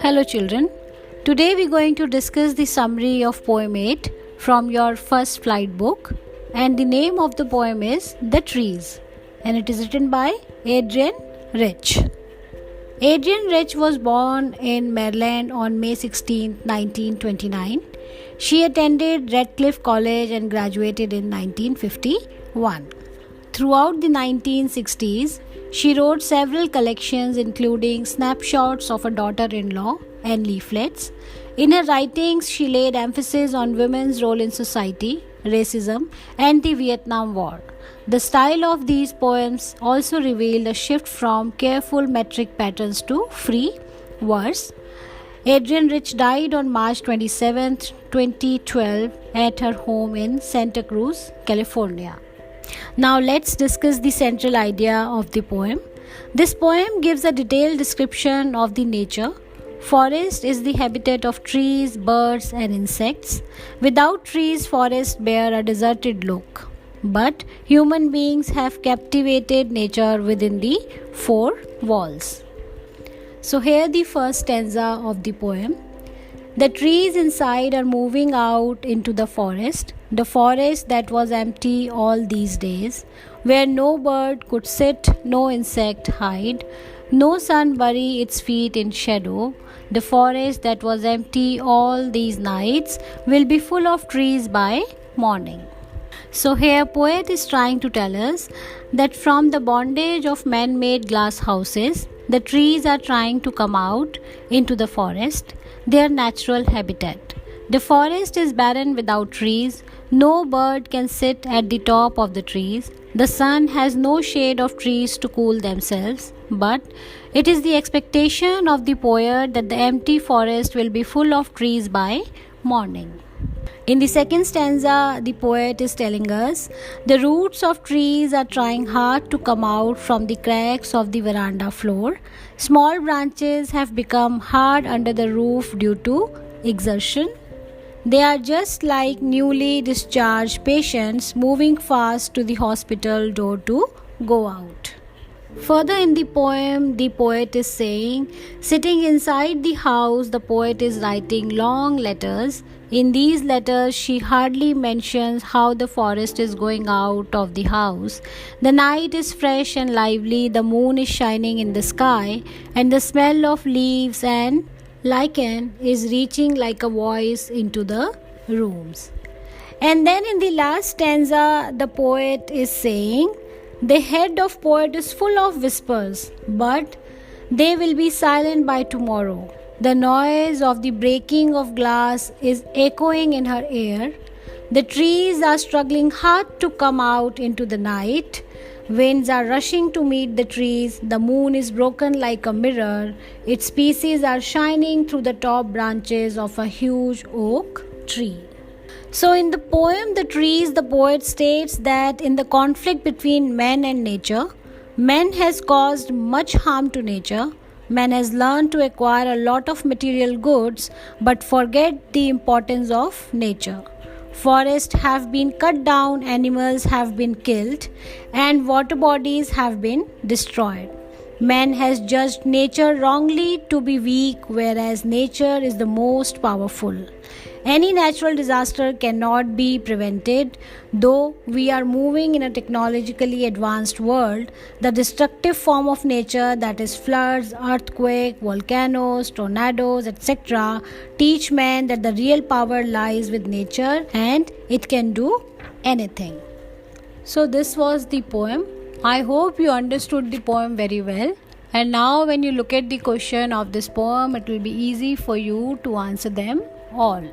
Hello children, today we're going to discuss the summary of poem 8 from your first flight book, and the name of the poem is The Trees, and it is written by Adrienne Rich. Adrienne Rich was born in Maryland on May 16, 1929. She attended Radcliffe College and graduated in 1951. Throughout the 1960s, she wrote several collections including Snapshots of a Daughter-in-Law and leaflets. In her writings, she laid emphasis on women's role in society, racism, and the Vietnam War. The style of these poems also revealed a shift from careful metric patterns to free verse. Adrienne Rich died on March 27, 2012 at her home in Santa Cruz, California. Now let's discuss the central idea of the poem. This poem gives a detailed description of the nature. Forest is the habitat of trees, birds and insects. Without trees, forests bear a deserted look. But human beings have captivated nature within the four walls. So here the first stanza of the poem. The trees inside are moving out into the forest that was empty all these days, where no bird could sit, no insect hide, no sun bury its feet in shadow. The forest that was empty all these nights will be full of trees by morning. So here poet is trying to tell us that from the bondage of man-made glass houses, the trees are trying to come out into the forest, their natural habitat. The forest is barren without trees. No bird can sit at the top of the trees. The sun has no shade of trees to cool themselves. But it is the expectation of the poet that the empty forest will be full of trees by morning. In the second stanza, the poet is telling us the roots of trees are trying hard to come out from the cracks of the veranda floor. Small branches have become hard under the roof due to exertion. They are just like newly discharged patients moving fast to the hospital door to go out. Further in the poem, the poet is saying, sitting inside the house, the poet is writing long letters. In these letters, she hardly mentions how the forest is going out of the house. The night is fresh and lively, the moon is shining in the sky, and the smell of leaves and lichen is reaching like a voice into the rooms. And then in the last stanza, the poet is saying, the head of poet is full of whispers, but they will be silent by tomorrow. The noise of the breaking of glass is echoing in her ear. The trees are struggling hard to come out into the night. Winds are rushing to meet the trees. The moon is broken like a mirror. Its pieces are shining through the top branches of a huge oak tree. So in the poem The Trees, the poet states that in the conflict between man and nature, man has caused much harm to nature. Man has learned to acquire a lot of material goods but forget the importance of nature. Forests have been cut down, animals have been killed, and water bodies have been destroyed. Man has judged nature wrongly to be weak, whereas nature is the most powerful. Any natural disaster cannot be prevented. Though we are moving in a technologically advanced world, the destructive form of nature, that is floods, earthquakes, volcanoes, tornadoes, etc., teach man that the real power lies with nature and it can do anything. So this was the poem. I hope you understood the poem very well. And now when you look at the question of this poem, it will be easy for you to answer them all.